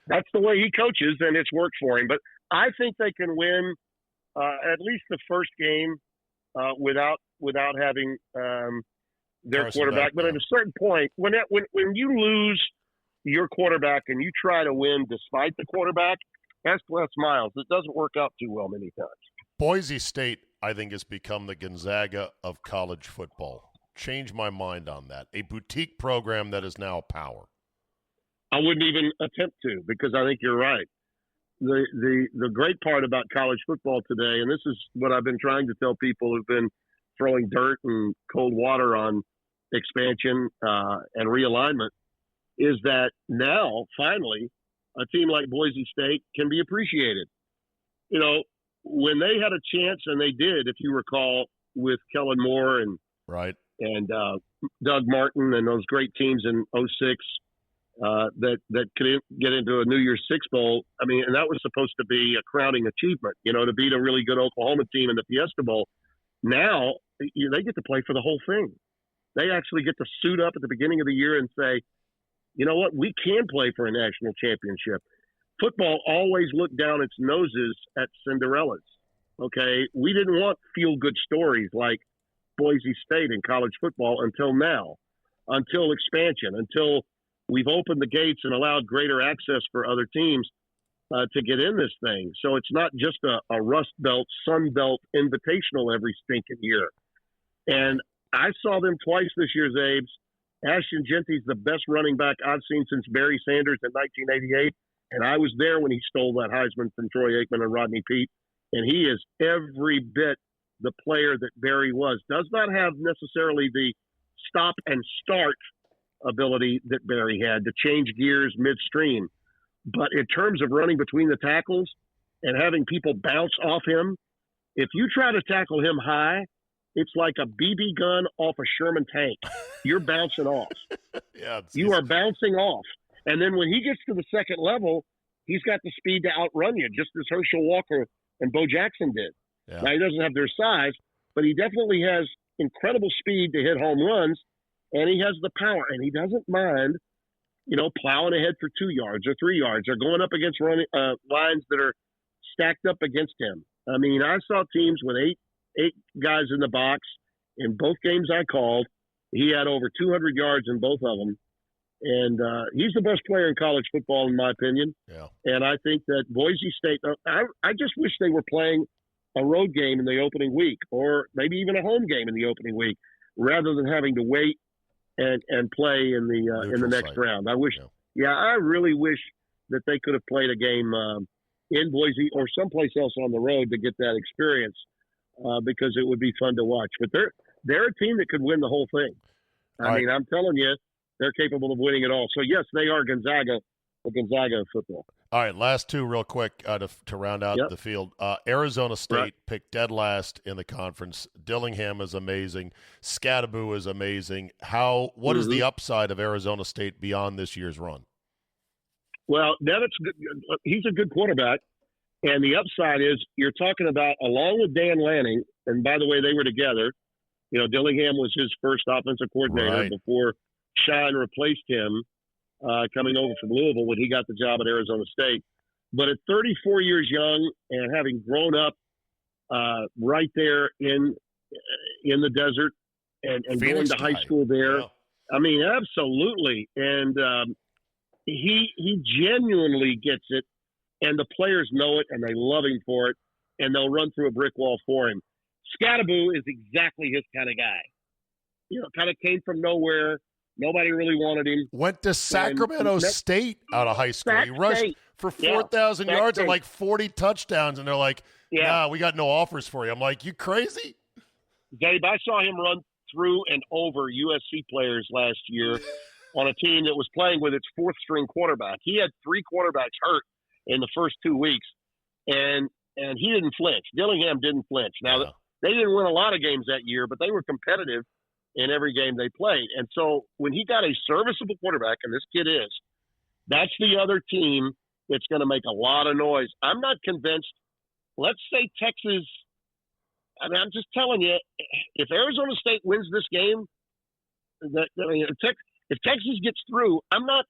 That's the way he coaches, and it's worked for him. But I think they can win at least the first game without having their quarterback. But at a certain point, when you lose your quarterback and you try to win despite the quarterback, that's Les Miles. It doesn't work out too well many times. Boise State, I think, has become the Gonzaga of college football. Change my mind on that. A boutique program that is now power. I wouldn't even attempt to, because I think you're right. The great part about college football today, and this is what I've been trying to tell people who've been throwing dirt and cold water on expansion and realignment, is that now, finally, a team like Boise State can be appreciated. You know, when they had a chance, and they did, if you recall, with Kellen Moore and Doug Martin and those great teams in 2006 that could get into a New Year's Six Bowl. I mean, and that was supposed to be a crowning achievement, you know, to beat a really good Oklahoma team in the Fiesta Bowl. Now they get to play for the whole thing. They actually get to suit up at the beginning of the year and say, you know what, we can play for a national championship. Football always looked down its noses at Cinderellas. Okay, we didn't want feel-good stories like Boise State in college football until now, until expansion, until we've opened the gates and allowed greater access for other teams to get in this thing. So it's not just a Rust Belt, Sun Belt invitational every stinking year. And I saw them twice this year, Zabes. Ashton Jeanty's the best running back I've seen since Barry Sanders in 1988. And I was there when he stole that Heisman from Troy Aikman and Rodney Peete. And he is every bit the player that Barry was. Does not have necessarily the stop and start ability that Barry had to change gears midstream. But in terms of running between the tackles and having people bounce off him, if you try to tackle him high, it's like a BB gun off a Sherman tank. You're bouncing off. You are bouncing off. And then when he gets to the second level, he's got the speed to outrun you, just as Herschel Walker and Bo Jackson did. Yeah. Now, he doesn't have their size, but he definitely has incredible speed to hit home runs, and he has the power. And he doesn't mind, you know, plowing ahead for 2 yards or 3 yards or going up against lines that are stacked up against him. I mean, I saw teams with eight guys in the box in both games I called. He had over 200 yards in both of them. And he's the best player in college football, in my opinion. Yeah. And I think that Boise State, I just wish they were playing a road game in the opening week, or maybe even a home game in the opening week, rather than having to wait and play in the next round. I wish, I really wish that they could have played a game in Boise or someplace else on the road to get that experience, because it would be fun to watch. But they're a team that could win the whole thing. I mean, I'm telling you, they're capable of winning it all. So, yes, they are Gonzaga, the Gonzaga of football. All right, last two real quick to round out the field. Arizona State picked dead last in the conference. Dillingham is amazing. Scadaboo is amazing. What is the upside of Arizona State beyond this year's run? Well, he's a good quarterback, and the upside is you're talking about, along with Dan Lanning, and by the way, they were together. You know, Dillingham was his first offensive coordinator before Shine replaced him coming over from Louisville when he got the job at Arizona State. But at 34 years young and having grown up right there in the desert and going to high school there, I mean, absolutely. And he genuinely gets it, and the players know it, and they love him for it, and they'll run through a brick wall for him. Scadaboo is exactly his kind of guy. You know, kind of came from nowhere. Nobody really wanted him. Went to Sacramento State out of high school. He rushed for 4,000 yards and like 40 touchdowns, and they're like, nah, we got no offers for you. I'm like, you crazy? Gabe, I saw him run through and over USC players last year on a team that was playing with its fourth-string quarterback. He had 3 quarterbacks hurt in the first 2 weeks, and he didn't flinch. Dillingham didn't flinch. Now, they didn't win a lot of games that year, but they were competitive in every game they played. And so when he got a serviceable quarterback, and this kid is, that's the other team that's going to make a lot of noise. I'm not convinced. Let's say Texas, I mean, I'm just telling you, if Arizona State wins this game, if Texas gets through, I'm not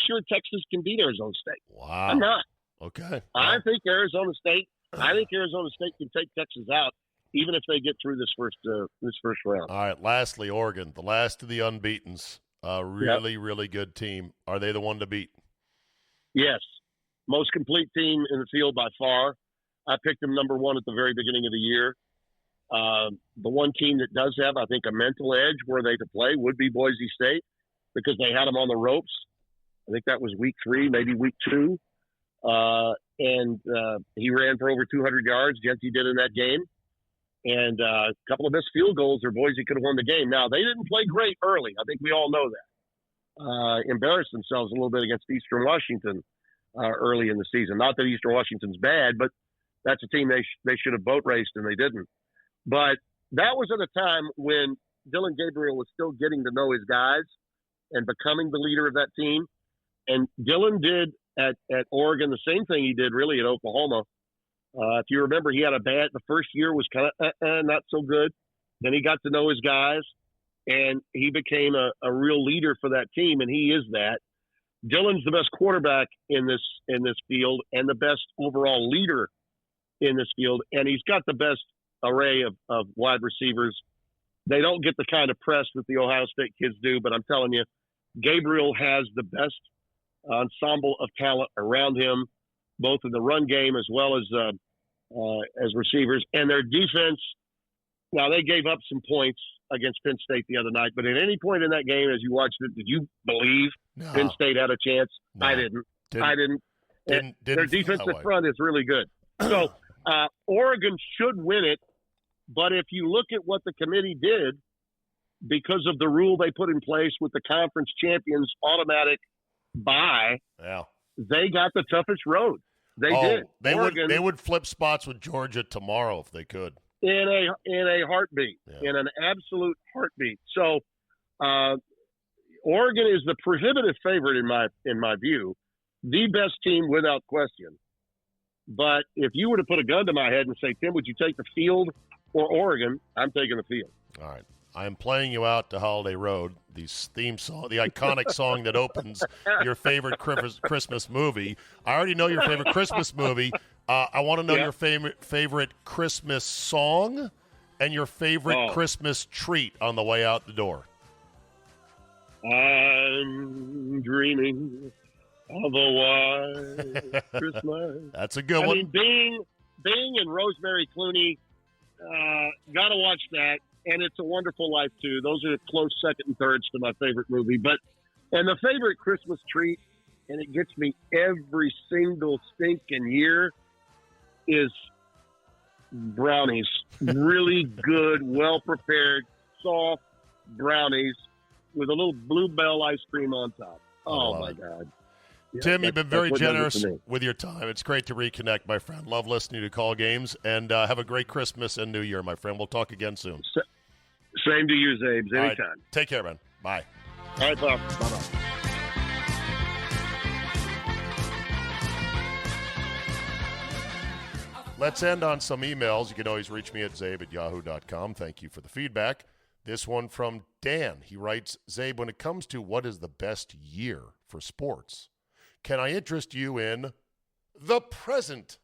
sure Texas can beat Arizona State. Wow. I'm not. Okay. I think Arizona State can take Texas out. even if they get through this first round. All right, lastly, Oregon, the last of the unbeatens, really good team. Are they the one to beat? Yes. Most complete team in the field by far. I picked them number one at the very beginning of the year. The one team that does have, I think, a mental edge were they to play would be Boise State, because they had them on the ropes. I think that was week 3, maybe week 2. And he ran for over 200 yards. Jeanty did in that game. And a couple of missed field goals, or Boise could have won the game. Now, they didn't play great early. I think we all know that. Embarrassed themselves a little bit against Eastern Washington early in the season. Not that Eastern Washington's bad, but that's a team they should have boat raced, and they didn't. But that was at a time when Dillon Gabriel was still getting to know his guys and becoming the leader of that team. And Dillon did at Oregon the same thing he did really at Oklahoma. If you remember, he had the first year was kind of not so good. Then he got to know his guys, and he became a real leader for that team, and he is that. Dillon's the best quarterback in this field and the best overall leader in this field, and he's got the best array of wide receivers. They don't get the kind of press that the Ohio State kids do, but I'm telling you, Gabriel has the best ensemble of talent around him, both in the run game as well as receivers. And their defense, now they gave up some points against Penn State the other night, but at any point in that game, as you watched it, did you believe Penn State had a chance? No, I didn't. Their defensive front is really good. So Oregon should win it, but if you look at what the committee did, because of the rule they put in place with the conference champions automatic bye, they got the toughest road. They did. They would flip spots with Georgia tomorrow if they could. In a heartbeat, in an absolute heartbeat. So Oregon is the prohibitive favorite in my view, the best team without question. But if you were to put a gun to my head and say, Tim, would you take the field or Oregon? I'm taking the field. All right. I am playing you out to Holiday Road, the theme song, the iconic song that opens your favorite Christmas movie. I already know your favorite Christmas movie. I want to know your favorite Christmas song and your favorite Christmas treat on the way out the door. I'm dreaming of a white Christmas. That's a good one. I mean, Bing and Rosemary Clooney, got to watch that. And It's a Wonderful Life, too. Those are close second and thirds to my favorite movie. And the favorite Christmas treat, and it gets me every single stinking year, is brownies. Really good, well-prepared, soft brownies with a little Bluebell ice cream on top. Oh, my God. Yeah, Tim, you've been very generous with your time. It's great to reconnect, my friend. Love listening to Call Games, and have a great Christmas and New Year, my friend. We'll talk again soon. Same to you, Zabes. Anytime. Right. Take care, man. Bye. All right, Bob. Bye-bye. Let's end on some emails. You can always reach me at zabe@yahoo.com. Thank you for the feedback. This one from Dan. He writes, Zabe, when it comes to what is the best year for sports, can I interest you in the present?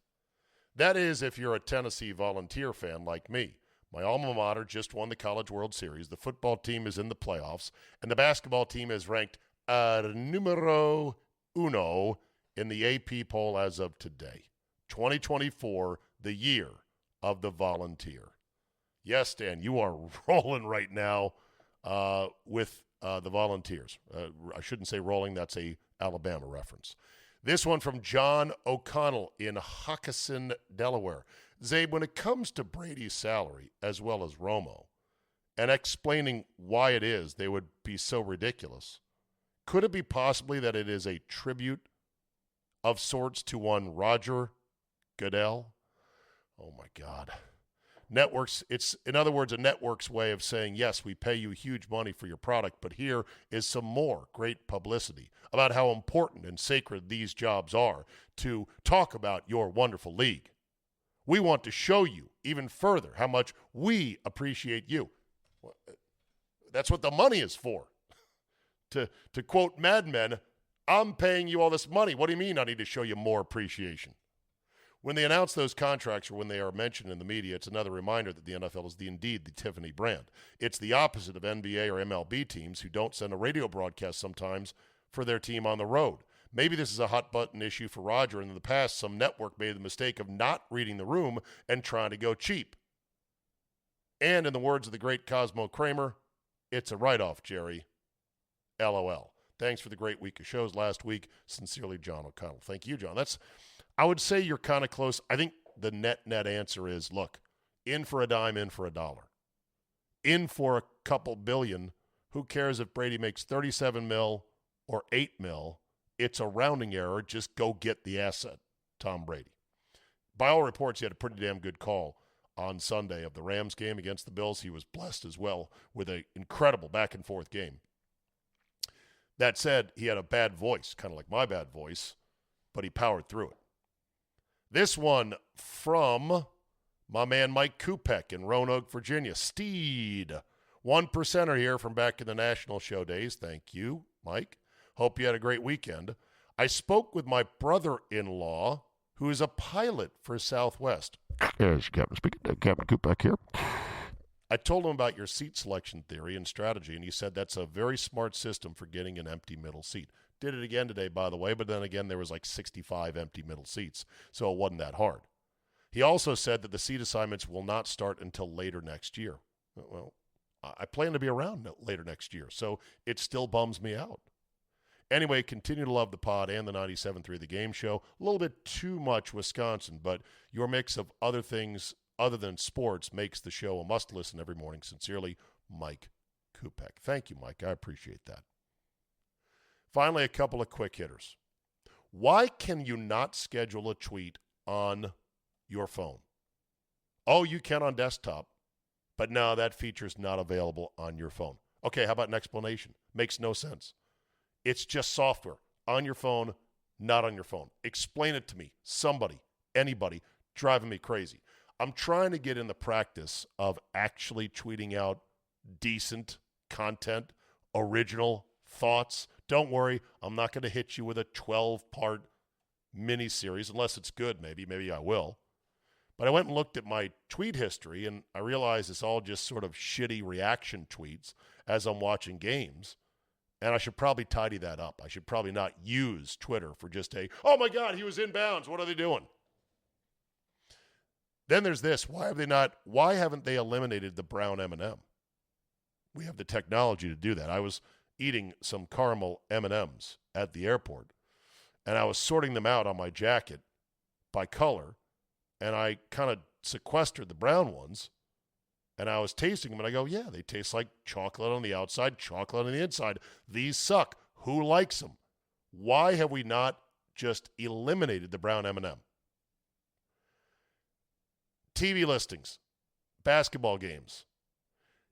That is, if you're a Tennessee Volunteer fan like me. My alma mater just won the College World Series. The football team is in the playoffs, and the basketball team is ranked numero uno in the AP poll as of today. 2024, the year of the Volunteer. Yes, Dan, you are rolling right now with the Volunteers. I shouldn't say rolling. That's a Alabama reference. This one from John O'Connell in Hockessin, Delaware. Zabe, when it comes to Brady's salary as well as Romo, and explaining why it is they would be so ridiculous, could it be possibly that it is a tribute of sorts to one Roger Goodell? Oh, my God. Networks, it's, in other words, a network's way of saying, yes, we pay you huge money for your product, but here is some more great publicity about how important and sacred these jobs are to talk about your wonderful league. We want to show you even further how much we appreciate you. That's what the money is for. To quote Mad Men, I'm paying you all this money. What do you mean I need to show you more appreciation? When they announce those contracts or when they are mentioned in the media, it's another reminder that the NFL is indeed the Tiffany brand. It's the opposite of NBA or MLB teams who don't send a radio broadcast sometimes for their team on the road. Maybe this is a hot-button issue for Roger, and in the past, some network made the mistake of not reading the room and trying to go cheap. And in the words of the great Cosmo Kramer, it's a write-off, Jerry. LOL. Thanks for the great week of shows last week. Sincerely, John O'Connell. Thank you, John. I would say you're kind of close. I think the net answer is, look, in for a dime, in for a dollar. In for a couple billion. Who cares if Brady makes $37 million or $8 million? It's a rounding error. Just go get the asset, Tom Brady. By all reports, he had a pretty damn good call on Sunday of the Rams game against the Bills. He was blessed as well with an incredible back-and-forth game. That said, he had a bad voice, kind of like my bad voice, but he powered through it. This one from my man Mike Kupek in Roanoke, Virginia. Steed, 1%er here from back in the national show days. Thank you, Mike. Hope you had a great weekend. I spoke with my brother-in-law, who is a pilot for Southwest. Yes, Captain speaking. Captain Kupek here. I told him about your seat selection theory and strategy, and he said that's a very smart system for getting an empty middle seat. Did it again today, by the way, but then again, there was like 65 empty middle seats, so it wasn't that hard. He also said that the seat assignments will not start until later next year. Well, I plan to be around later next year, so it still bums me out. Anyway, continue to love the pod and the 97.3 The Game Show. A little bit too much Wisconsin, but your mix of other things other than sports makes the show a must-listen every morning. Sincerely, Mike Kupek. Thank you, Mike. I appreciate that. Finally, a couple of quick hitters. Why can you not schedule a tweet on your phone? Oh, you can on desktop, but no, that feature's not available on your phone. Okay, how about an explanation? Makes no sense. It's just software on your phone, not on your phone. Explain it to me. Somebody, anybody, driving me crazy. I'm trying to get in the practice of actually tweeting out decent content, original thoughts. Don't worry, I'm not going to hit you with a 12-part miniseries, unless it's good, maybe I will. But I went and looked at my tweet history, and I realized it's all just sort of shitty reaction tweets as I'm watching games. And I should probably tidy that up. I should probably not use Twitter for just oh my God, he was in bounds. What are they doing? Then there's this. Why haven't they eliminated the brown M&M? We have the technology to do that. I was eating some caramel M&Ms at the airport, and I was sorting them out on my jacket by color, and I kind of sequestered the brown ones, and I was tasting them, and I go, yeah, they taste like chocolate on the outside, chocolate on the inside. These suck. Who likes them? Why have we not just eliminated the brown M&M? TV listings, basketball games.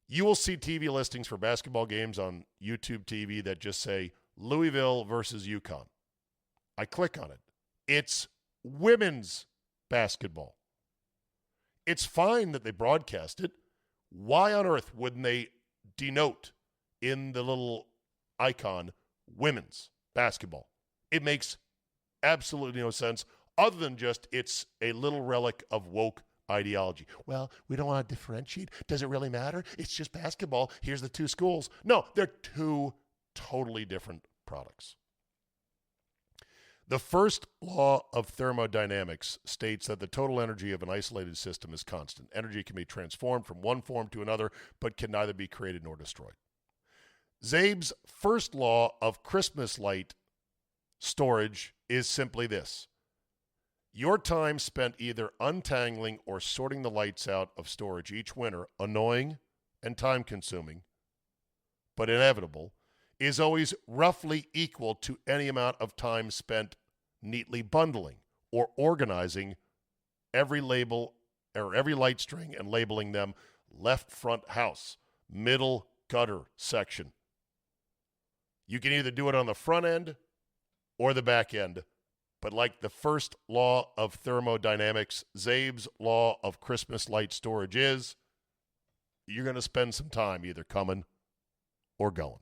You will see TV listings for basketball games on YouTube TV that just say Louisville versus UConn. I click on it. It's women's basketball. It's fine that they broadcast it. Why on earth wouldn't they denote in the little icon women's basketball? It makes absolutely no sense other than just it's a little relic of woke ideology. Well, we don't want to differentiate. Does it really matter? It's just basketball. Here's the two schools. No, they're two totally different products. The first law of thermodynamics states that the total energy of an isolated system is constant. Energy can be transformed from one form to another, but can neither be created nor destroyed. Czabe's first law of Christmas light storage is simply this. Your time spent either untangling or sorting the lights out of storage each winter, annoying and time-consuming, but inevitable, is always roughly equal to any amount of time spent neatly bundling or organizing every label or every light string and labeling them left front house, middle gutter section. You can either do it on the front end or the back end. But like the first law of thermodynamics, Czabe's law of Christmas light storage is, you're going to spend some time either coming or going.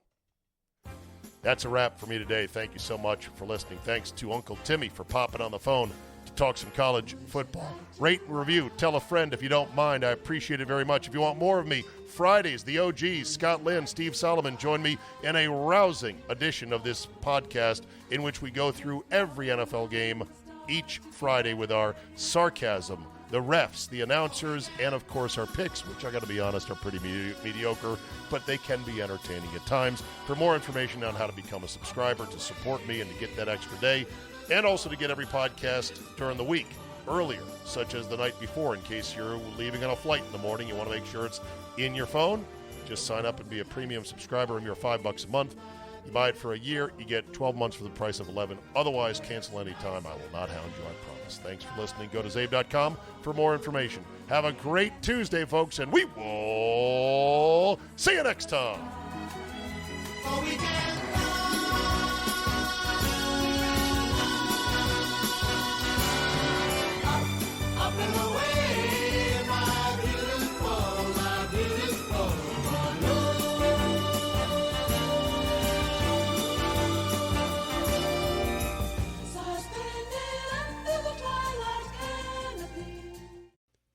That's a wrap for me today. Thank you so much for listening. Thanks to Uncle Timmy for popping on the phone to talk some college football. Rate and review. Tell a friend if you don't mind. I appreciate it very much. If you want more of me, Fridays, the OGs, Scott Lynn, Steve Solomon, join me in a rousing edition of this podcast in which we go through every NFL game each Friday with our sarcasm, the refs, the announcers, and, of course, our picks, which I got to be honest are pretty mediocre, but they can be entertaining at times. For more information on how to become a subscriber, to support me and to get that extra day, and also to get every podcast during the week earlier, such as the night before, in case you're leaving on a flight in the morning, you want to make sure it's in your phone, just sign up and be a premium subscriber, and you're $5 a month. You buy it for a year, you get 12 months for the price of 11. Otherwise, cancel anytime. I will not hound you, I promise. Thanks for listening. Go to Czabe.com for more information. Have a great Tuesday, folks, and we will see you next time.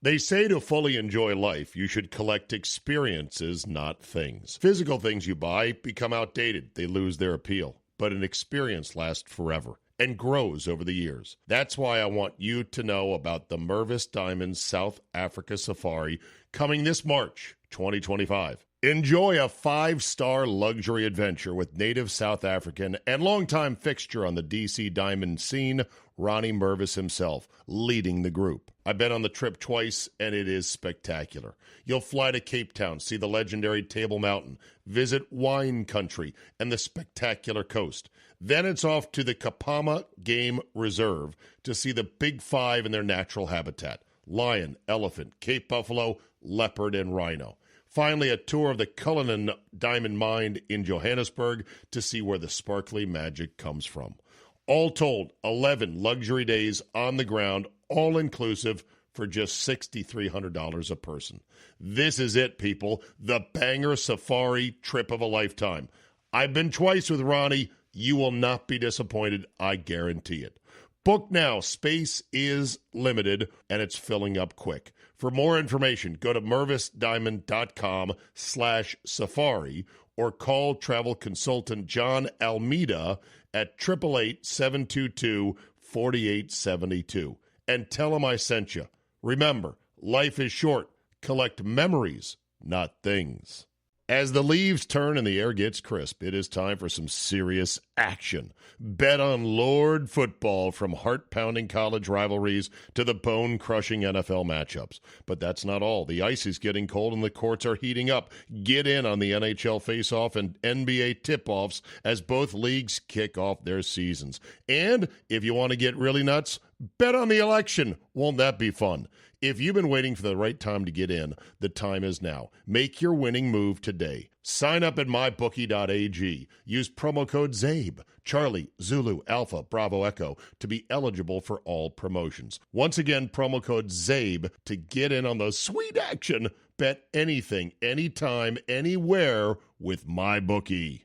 They say to fully enjoy life, you should collect experiences, not things. Physical things you buy become outdated. They lose their appeal. But an experience lasts forever and grows over the years. That's why I want you to know about the Mervis Diamonds South Africa Safari coming this March 2025. Enjoy a 5-star luxury adventure with native South African and longtime fixture on the DC Diamond scene, Ronnie Mervis himself, leading the group. I've been on the trip twice, and it is spectacular. You'll fly to Cape Town, see the legendary Table Mountain, visit wine country and the spectacular coast. Then it's off to the Kapama Game Reserve to see the Big Five in their natural habitat: lion, elephant, Cape buffalo, leopard, and rhino. Finally, a tour of the Cullinan Diamond Mine in Johannesburg to see where the sparkly magic comes from. All told, 11 luxury days on the ground, all-inclusive, for just $6,300 a person. This is it, people. The banger safari trip of a lifetime. I've been twice with Ronnie. You will not be disappointed. I guarantee it. Book now. Space is limited, and it's filling up quick. For more information, go to mervisdiamond.com/safari or call travel consultant John Almeida at 888-722-4872. And tell him I sent you. Remember, life is short. Collect memories, not things. As the leaves turn and the air gets crisp, it is time for some serious action. Bet on Lord football, from heart-pounding college rivalries to the bone-crushing NFL matchups. But that's not all. The ice is getting cold and the courts are heating up. Get in on the NHL face-off and NBA tip-offs as both leagues kick off their seasons. And if you want to get really nuts, bet on the election. Won't that be fun? If you've been waiting for the right time to get in, the time is now. Make your winning move today. Sign up at mybookie.ag. Use promo code CZABE, Charlie, Zulu, Alpha, Bravo, Echo, to be eligible for all promotions. Once again, promo code CZABE to get in on the sweet action. Bet anything, anytime, anywhere with MyBookie.